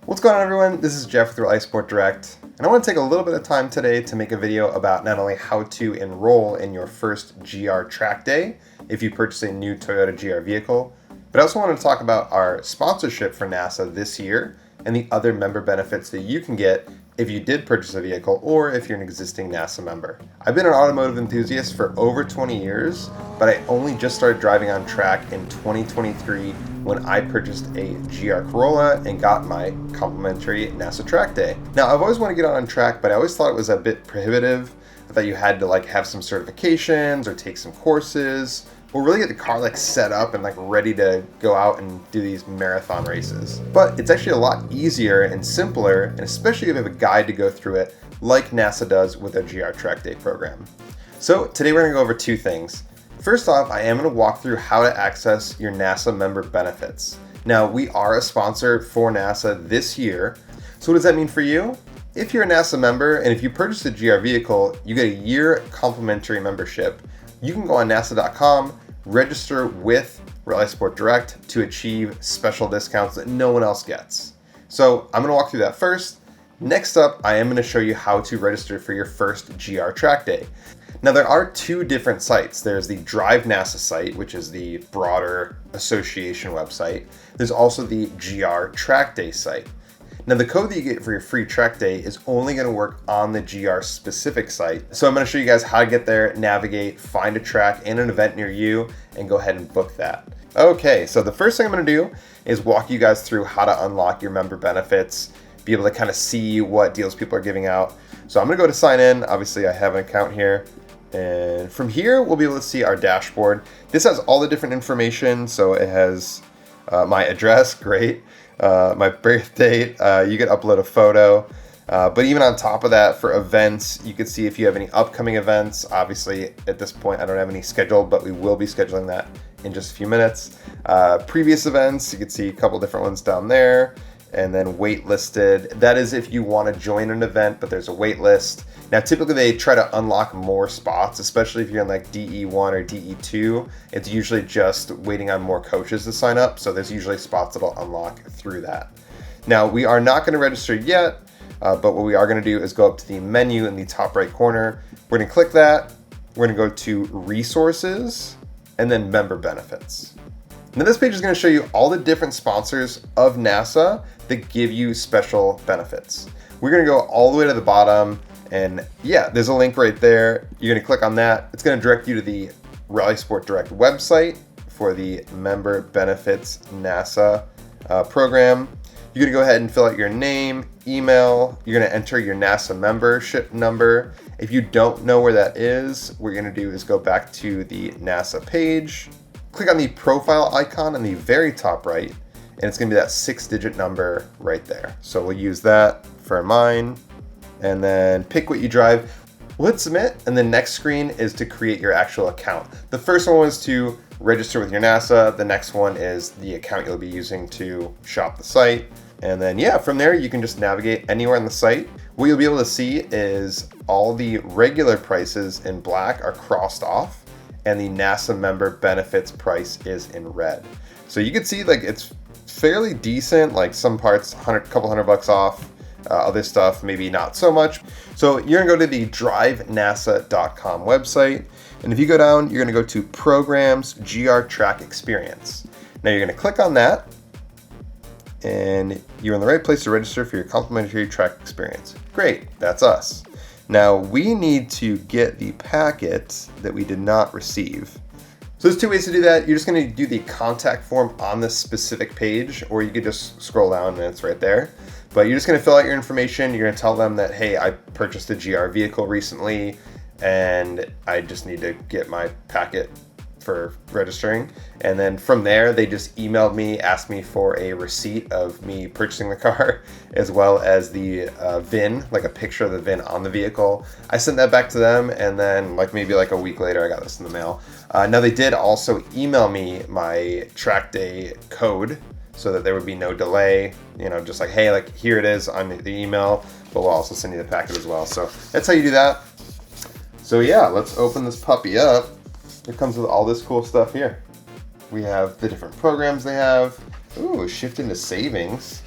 What's going on, everyone? This is Jeff with Rallysport Direct, and I want to take a little bit of time today to make a video about not only how to enroll in your first GR track day if you purchase a new Toyota GR vehicle, but I also want to talk about our sponsorship for NASA this year and the other member benefits that you can get if you did purchase a vehicle or if you're an existing NASA member. I've been an automotive enthusiast for over 20 years, but I only just started driving on track in 2023 when I purchased a GR Corolla and got my complimentary NASA track day. Now, I've always wanted to get on track, but I always thought it was a bit prohibitive. I thought you had to have some certifications or take some courses or really get the car set up and ready to go out and do these marathon races. But it's actually a lot easier and simpler, and especially if you have a guide to go through it like NASA does with their GR Track Day program. So today we're gonna go over two things. First off, I am gonna walk through how to access your NASA member benefits. Now, we are a sponsor for NASA this year. So what does that mean for you? If you're a NASA member and if you purchase a GR vehicle, you get a year complimentary membership. You can go on NASA.com, register with Rallysport Direct to achieve special discounts that no one else gets. So I'm going to walk through that first. Next up, I am going to show you how to register for your first GR track day. Now, there are two different sites. There's the Drive NASA site, which is the broader association website. There's also the GR Track Day site. Now, the code that you get for your free track day is only going to work on the GR specific site. So I'm going to show you guys how to get there, navigate, find a track and an event near you, and go ahead and book that. Okay, so the first thing I'm going to do is walk you guys through how to unlock your member benefits, be able to kind of see what deals people are giving out. So I'm going to go to sign in. Obviously, I have an account here. And from here, we'll be able to see our dashboard. This has all the different information. So it has my address, great. My birth date, you can upload a photo, but even on top of that, for events, you can see if you have any upcoming events. Obviously, at this point, I don't have any scheduled, but we will be scheduling that in just a few minutes. Previous events, you can see a couple different ones down there, and then waitlisted. That is if you want to join an event, but there's a wait list. Now, typically they try to unlock more spots, especially if you're in DE1 or DE2. It's usually just waiting on more coaches to sign up. So there's usually spots that'll unlock through that. Now, we are not going to register yet, but what we are going to do is go up to the menu in the top right corner. We're going to click that. We're going to go to resources and then member benefits. Now, this page is going to show you all the different sponsors of NASA that give you special benefits. We're going to go all the way to the bottom. And yeah, there's a link right there. You're going to click on that. It's going to direct you to the Rallysport Direct website for the Member Benefits NASA program. You're going to go ahead and fill out your name, email. You're going to enter your NASA membership number. If you don't know where that is, what you're going to do is go back to the NASA page, click on the profile icon in the very top right, and it's going to be that 6-digit number right there. So we'll use that for mine. And then pick what you drive. We'll hit submit, and the next screen is to create your actual account. The first one was to register with your NASA. The next one is the account you'll be using to shop the site. And then yeah, from there you can just navigate anywhere on the site. What you'll be able to see is all the regular prices in black are crossed off, and the NASA member benefits price is in red. So you can see it's fairly decent, some parts, couple $100 off. Other stuff, maybe not so much. So you're gonna go to the drivenasa.com website. And if you go down, you're gonna go to Programs GR Track Experience. Now you're gonna click on that, and you're in the right place to register for your complimentary track experience. Great, that's us. Now we need to get the packet that we did not receive. So there's two ways to do that. You're just gonna do the contact form on this specific page, or you could just scroll down and it's right there. But you're just gonna fill out your information. You're gonna tell them that, hey, I purchased a GR vehicle recently and I just need to get my packet for registering. And then from there, they just emailed me, asked me for a receipt of me purchasing the car, as well as the VIN, a picture of the VIN on the vehicle. I sent that back to them, and then maybe a week later, I got this in the mail. Now they did also email me my track day code so that there would be no delay, just hey, here it is on the email, but we'll also send you the packet as well. So that's how you do that. So yeah, let's open this puppy up. It comes with all this cool stuff here. We have the different programs they have. Ooh, shift into savings.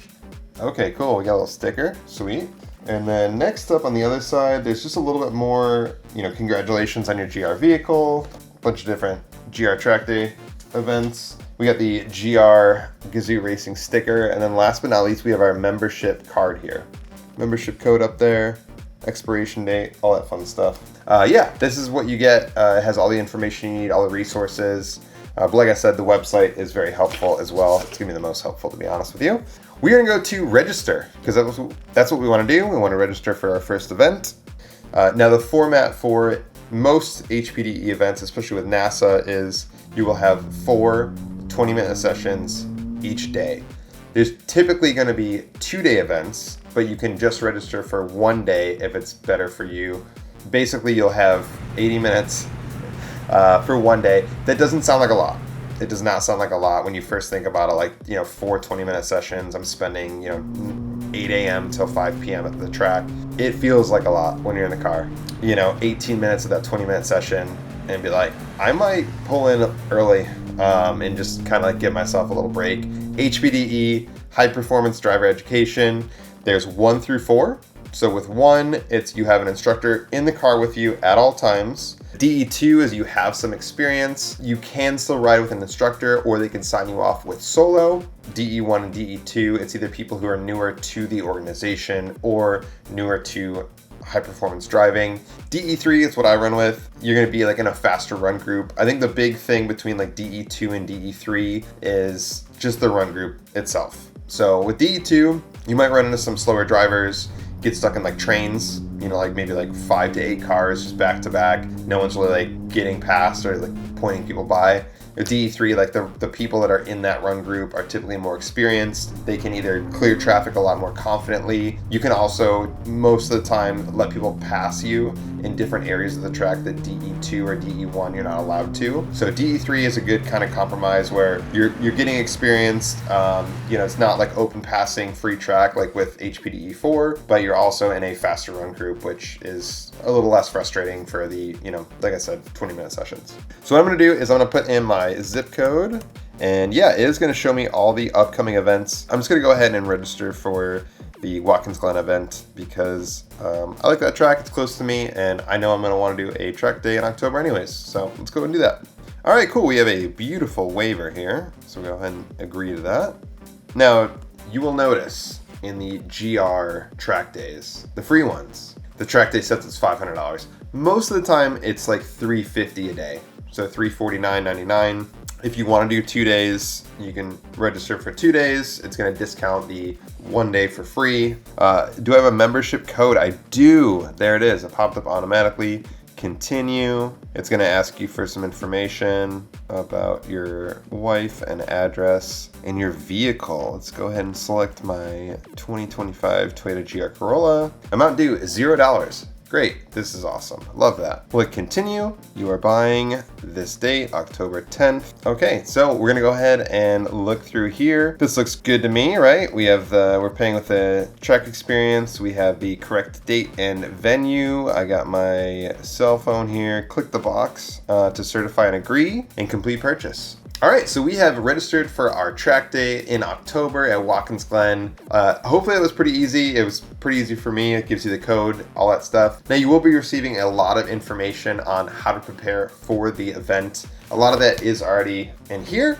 Okay, cool. We got a little sticker. Sweet. And then next up on the other side, there's just a little bit more, congratulations on your GR vehicle, a bunch of different GR track day events. We got the GR Gazoo Racing sticker. And then last but not least, we have our membership card here. Membership code up there, expiration date, all that fun stuff. Yeah, this is what you get. It has all the information you need, all the resources. But like I said, the website is very helpful as well. It's gonna be the most helpful, to be honest with you. We're gonna go to register, because that's what we wanna do. We wanna register for our first event. Now the format for most HPDE events, especially with NASA, is you will have 4 20-minute sessions each day. There's typically gonna be 2-day events, but you can just register for 1 day if it's better for you. Basically, you'll have 80 minutes for 1 day. That doesn't sound like a lot. It does not sound like a lot when you first think about it. Like, 4 20-minute sessions. I'm spending, 8 a.m. till 5 p.m. at the track. It feels like a lot when you're in the car. 18 minutes of that 20-minute session and be like, I might pull in early and just kind of like give myself a little break. HPDE, high performance driver education. There's 1 through 4. So with 1, it's you have an instructor in the car with you at all times. DE2 is you have some experience. You can still ride with an instructor, or they can sign you off with solo. DE1 and DE2, it's either people who are newer to the organization or newer to high performance driving. DE3 is what I run with. You're going to be like in a faster run group. I think the big thing between like DE2 and DE3 is just the run group itself. So with DE2, you might run into some slower drivers, get stuck in like trains, like maybe like 5 to 8 cars just back to back. No one's really like getting past or like pointing people by. With DE3, like the people that are in that run group are typically more experienced. They can either clear traffic a lot more confidently. You can also, most of the time, let people pass you in different areas of the track that DE2 or DE1 you're not allowed to. So DE3 is a good kind of compromise where you're getting experienced. It's not like open passing free track like with HPDE4, but you're also in a faster run group, which is a little less frustrating for the, like I said, 20-minute sessions. So what I'm gonna do is I'm gonna put in my zip code, and yeah, it is gonna show me all the upcoming events. I'm just gonna go ahead and register for the Watkins Glen event because I like that track, it's close to me, and I know I'm gonna wanna do a track day in October anyways, so let's go and do that. All right, cool, we have a beautiful waiver here, so we'll go ahead and agree to that. Now, you will notice in the GR track days, the free ones, the track day sets is $500. Most of the time, it's like $350 a day. So $349.99. If you want to do 2 days, you can register for 2 days. It's going to discount the 1 day for free. Do I have a membership code? I do. There it is. It popped up automatically. Continue. It's going to ask you for some information about your wife and address and your vehicle. Let's go ahead and select my 2025 Toyota GR Corolla. Amount due is $0. Great, this is awesome. Love that. Click continue. You are buying this date, October 10th. Okay, so we're gonna go ahead and look through here. This looks good to me, right? We have we're paying with the track experience. We have the correct date and venue. I got my cell phone here. Click the box to certify and agree and complete purchase. All right, so we have registered for our track day in October at Watkins Glen. Hopefully it was pretty easy. It was pretty easy for me. It gives you the code, all that stuff. Now you will be receiving a lot of information on how to prepare for the event. A lot of that is already in here,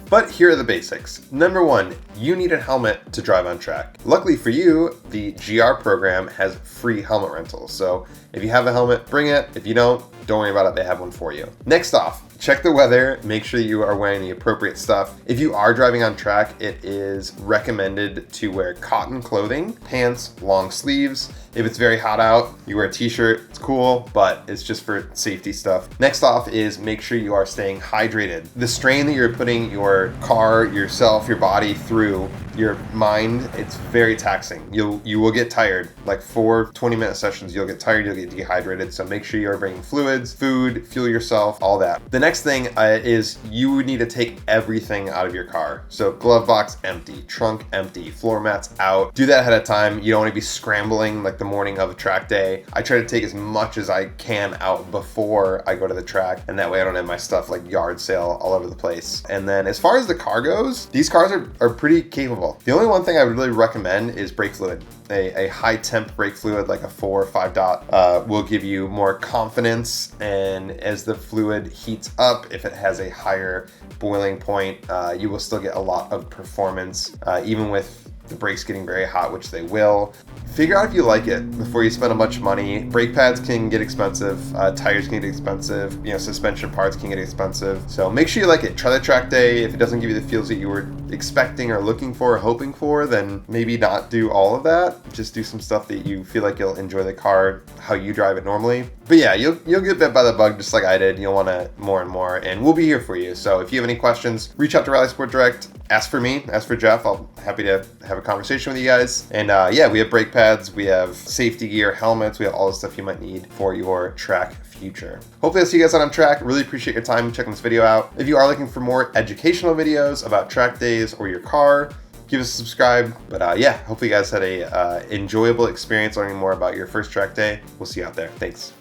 but here are the basics. Number 1, you need a helmet to drive on track. Luckily for you, the GR program has free helmet rentals. So if you have a helmet, bring it. If you don't worry about it, they have one for you. Next off, check the weather, make sure you are wearing the appropriate stuff. If you are driving on track, it is recommended to wear cotton clothing, pants, long sleeves. If it's very hot out, you wear a t-shirt, it's cool, but it's just for safety stuff. Next off is make sure you are staying hydrated. The strain that you're putting your car, yourself, your body through, your mind, it's very taxing. You will get tired. Like 4 20-minute sessions, you'll get tired, you'll get dehydrated. So make sure you are bringing fluids, food, fuel yourself, all that. The next thing is you would need to take everything out of your car. So glove box empty, trunk empty, floor mats out. Do that ahead of time. You don't want to be scrambling like the morning of a track day. I try to take as much as I can out before I go to the track, and that way I don't have my stuff like yard sale all over the place. And then as far as the car goes, these cars are pretty capable. vehicle. The only one thing I would really recommend is brake fluid. A high temp brake fluid like a 4 or 5 dot will give you more confidence, and as the fluid heats up, if it has a higher boiling point, you will still get a lot of performance, even with the brakes getting very hot, which they will. Figure out if you like it before you spend a bunch of money. Brake pads can get expensive, tires can get expensive, suspension parts can get expensive. So make sure you like it. Try the track day. If it doesn't give you the feels that you were expecting or looking for or hoping for, then maybe not do all of that. Just do some stuff that you feel like you'll enjoy the car how you drive it normally. But yeah, you'll get bit by the bug just like I did. You'll want to more and more, and we'll be here for you. So if you have any questions, reach out to Rallysport Direct. Ask for me, ask for Jeff. I'm happy to have a conversation with you guys. And yeah, we have brake pads, we have safety gear, helmets, we have all the stuff you might need for your track future. Hopefully I'll see you guys out on track. Really appreciate your time checking this video out. If you are looking for more educational videos about track days or your car, give us a subscribe. But yeah, hopefully you guys had a enjoyable experience learning more about your first track day. We'll see you out there. Thanks.